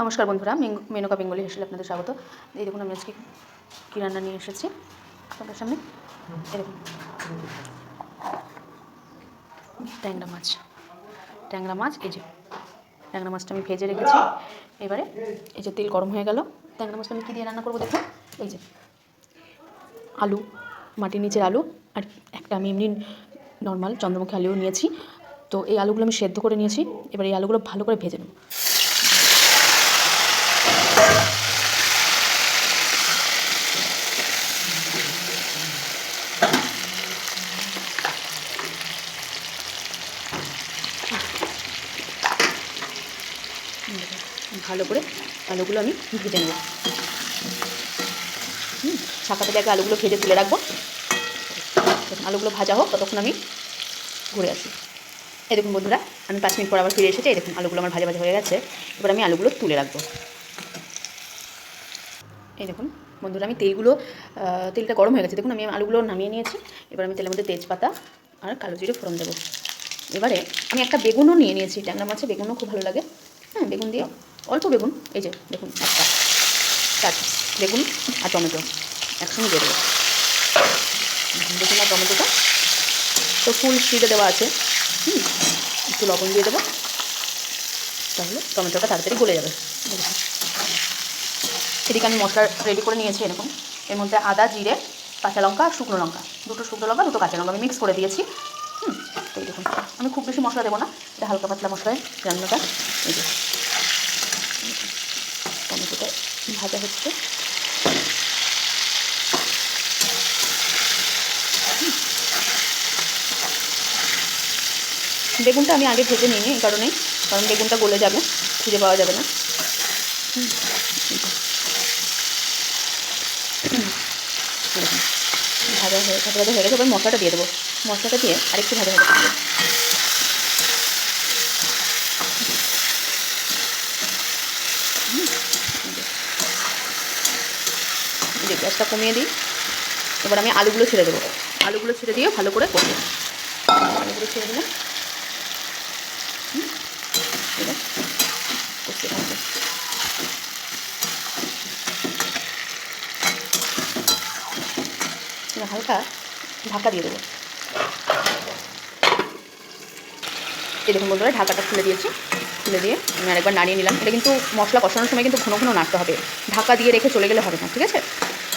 নমস্কার বন্ধুরা, মেনকা বেঙ্গলি হেসেলে আপনাদের স্বাগত। এই দেখুন আমি আজকে কী রান্না নিয়ে এসেছি আপনাদের সামনে। এরকম ট্যাংরা মাছ এই যে ট্যাংরা মাছটা আমি ভেজে রেখেছি। এবারে এই যে তেল গরম হয়ে গেল। ট্যাংরা মাছটা আমি কী দিয়ে রান্না করবো দেখুন। এই যে আলু, মাটির নিচের আলু, আর একটা আমি এমনি নর্মাল চন্দ্রমুখী আলুও নিয়েছি। তো এই আলুগুলো আমি সেদ্ধ করে নিয়েছি। এবার এই আলুগুলো ভালো করে ভেজে নেব। ভালো করে আলুগুলো আমি ভেজে নেব। ছাকা থেকে আগে আলুগুলো ভেজে তুলে রাখবো। আলুগুলো ভাজা হোক, ততক্ষণ আমি ঘুরে আসি। এই দেখুন বন্ধুরা, আমি 5 মিনিট পর আবার ফিরে এসেছি। এই দেখুন আলুগুলো আমার ভাজা হয়ে গেছে। এবার আমি আলুগুলো তুলে রাখবো। এই দেখুন বন্ধুরা, আমি তেলটা গরম হয়ে গেছে। দেখুন আমি আলুগুলো নামিয়ে নিয়েছি। এবার আমি তেলের মধ্যে তেজপাতা আর কালো জিরে ফোড়ন দেবো। এবারে আমি একটা বেগুনও নিয়ে নিয়েছি। ট্যাংরা মাছে বেগুনও খুব ভালো লাগে। বেগুন দিয়ে, অল্প বেগুন, এই যে দেখুন একটা বেগুন আর টমেটো একসঙ্গে দিয়ে দেবো। বেগুন আর টমেটোটা তো ফুল স্পিডে দেওয়া আছে। একটু লবণ দিয়ে দেবো, তাহলে টমেটোটা তাড়াতাড়ি গলে যাবে। এদিকে আমি মশলা রেডি করে নিয়েছি। এরকম এর মধ্যে আদা, জিরে, কাঁচা লঙ্কা আর শুকনো লঙ্কা, দুটো শুকনো লঙ্কা, দুটো কাঁচা লঙ্কা আমি মিক্স করে দিয়েছি। এই দেখুন, আমি খুব বেশি মশলা দেবো না, এটা হালকা পাতলা মশলায় রান্নাটা। এই যে টমেটোটা ভাজা হচ্ছে। বেগুনটা আমি আগে ভেজে নিই এই কারণেই, কারণ বেগুনটা গলে যাবে, খুঁজে পাওয়া যাবে না। ভাজা হয়ে গেছে। এবার মশলাটা দিয়ে দেবো। মশলাটা দিয়ে আরেকটু ভাজা ভাজা করবো। গ্যাসটা কমিয়ে দিই। এবার আমি আলুগুলো ছেড়ে দেবো। আলুগুলো ছেড়ে দিয়ে ভালো করে করবো। আলুগুলো ছেড়ে দিলাম। এবার করতে থাকবো। হালকা ঢাকা দিয়ে দেবো। এই দেখুন বন্ধুরা, ঢাকাটা খুলে দিয়েছি। খুলে দিয়ে আমি আরেকবার নাড়িয়ে নিলাম। এটা কিন্তু মশলা কষানোর সময় কিন্তু ঘন ঘন নাড়তে হবে, ঢাকা দিয়ে রেখে চলে গেলে হবে না, ঠিক আছে?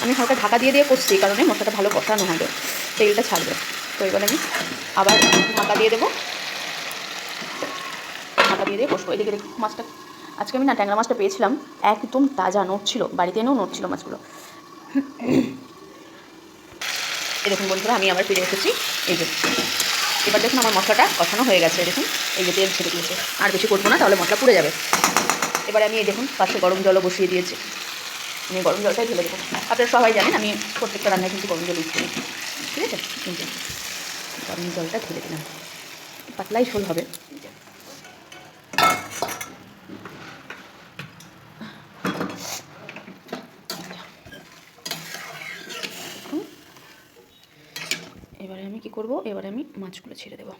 আমি হালকা ঢাকা দিয়ে করছি, এই কারণে মশলাটা ভালো কষানো হবে, তেলটা ছাড়বে। তো এবার আমি আবার ঢাকা দিয়ে দেবো। ঢাকা দিয়ে কষবো। এদিকে দেখুন মাছটা, আজকে আমি ট্যাংরা মাছটা পেয়েছিলাম একদম তাজা, নড়ছিল, বাড়িতে এনেও নড়ছিল মাছগুলো। এই দেখুন বন্ধুরা, আমি আবার ফিরে এসেছি। এই যে এবার দেখুন আমার মশলাটা কষানো হয়ে গেছে। দেখুন এই যে তেল ছেড়ে দিয়েছে। আর বেশি করবো না, তাহলে মশলা পুড়ে যাবে। এবারে আমি এই দেখুন পাশে গরম জলও বসিয়ে দিয়েছি। আমি গরম জলটাই ঢেলে দেবো। আপনারা সবাই জানেন আমি প্রত্যেকটা রান্নায় কিন্তু গরম জল ইউজ করি, ঠিক আছে? কিন্তু গরম জলটা ঢেলে দিলাম, পাতলাই ঝোল হবে। এবারে আমি কি করব, এবারে আমি মাছগুলো ছেড়ে দেবো।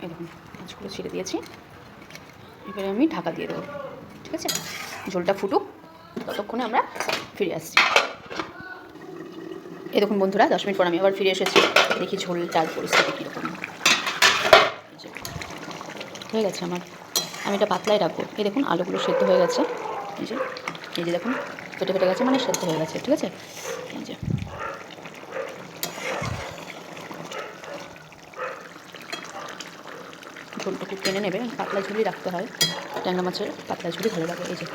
এই দেখুন মাছগুলো ছেড়ে দিয়েছি। এবারে আমি ঢাকা দিয়ে দেবো, ঠিক আছে? ঝোলটা ফুটুক, ততক্ষণে আমরা ফিরে আসছি। এই দেখুন বন্ধুরা, 10 মিনিট পর আমি আবার ফিরে এসেছি। দেখি ঝোলটার পরিস্থিতি কীরকম হয়ে গেছে আমার। আমি এটা পাতলাই রাখবো। এই দেখুন আলুগুলো সেদ্ধ হয়ে গেছে। এই যে দেখুন ফেটে গেছে, মানে সেদ্ধ হয়ে গেছে, ঠিক আছে? এই যে ঝোলটা খুব টেনে নেবে, পাতলা ঝুলি রাখতে হয়। ট্যাংরা মাছের পাতলা ঝুলি ভালো লাগে। এই যে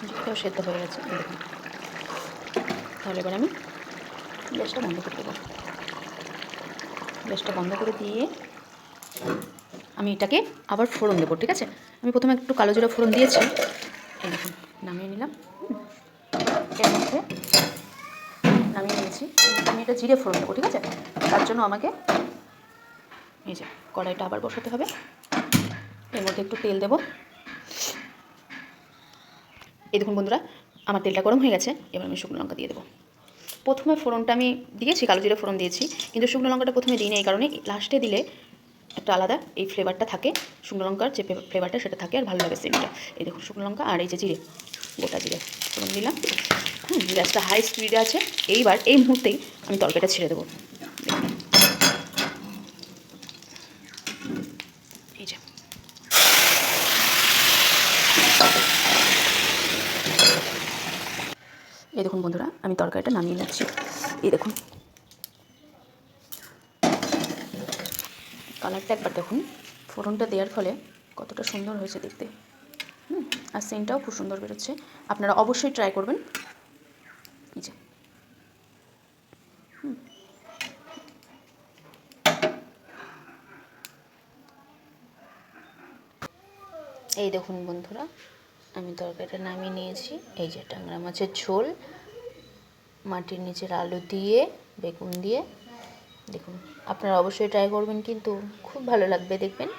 ঝোলটাও সেদ্ধ হয়ে গেছে। এই দেখুন, তাহলে এবার আমি গ্যাসটা বন্ধ করে দেবো। গ্যাসটা বন্ধ করে দিয়ে আমি এটাকে আবার ফোড়ন দেবো, ঠিক আছে? আমি প্রথমে একটু কালো জিরা ফোড়ন দিয়েছি। এই দেখুন নামিয়ে নিলাম। এর মধ্যে নামিয়ে নিয়েছি। আমি এটা জিরে ফোড়ন দেবো, ঠিক আছে? তার জন্য আমাকে এই যে কড়াইটা আবার বসাতে হবে। এর মধ্যে একটু তেল দেবো। এই দেখুন বন্ধুরা, আমার তেলটা গরম হয়ে গেছে। এবার আমি শুকনো লঙ্কা দিয়ে দেবো। প্রথমে ফোড়নটা আমি দিয়েছি, কালো জিরে ফোড়ন দিয়েছি, কিন্তু শুকনো লঙ্কাটা প্রথমে দিই না, এই কারণে লাস্টে দিলে একটা আলাদা এই ফ্লেভারটা থাকে, শুকনো লঙ্কার যে ফ্লেভারটা সেটা থাকে আর ভালো লাগে সেন্টটা। এই দেখুন শুকনো লঙ্কা আর এই যে জিরে, গোটা জিরে ফোড়ন দিলাম। গ্যাসটা হাই স্পিডে আছে। এইবার এই মুহূর্তেই আমি তরকারিটা ছেড়ে দেবো। এই যে এই দেখুন বন্ধুরা, আমি তরকারিটা নামিয়ে নিচ্ছি। এই দেখুন কালারটা একবার দেখুন, ফোড়নটা দেওয়ার ফলে কতটা সুন্দর হয়েছে দেখতে। আর সেন্টটাও খুব সুন্দর বেরোচ্ছে। আপনারা অবশ্যই ট্রাই করবেন। এই যে এই দেখুন বন্ধুরা, আমি তরকারিটা নামিয়ে নিয়েছি। এই যে ট্যাংরা মাছের ঝোল, মাটির নিচের আলু দিয়ে, বেগুন দিয়ে। দেখুন আপনারা অবশ্যই ট্রাই করবেন, কিন্তু খুব ভালো লাগবে দেখবেন।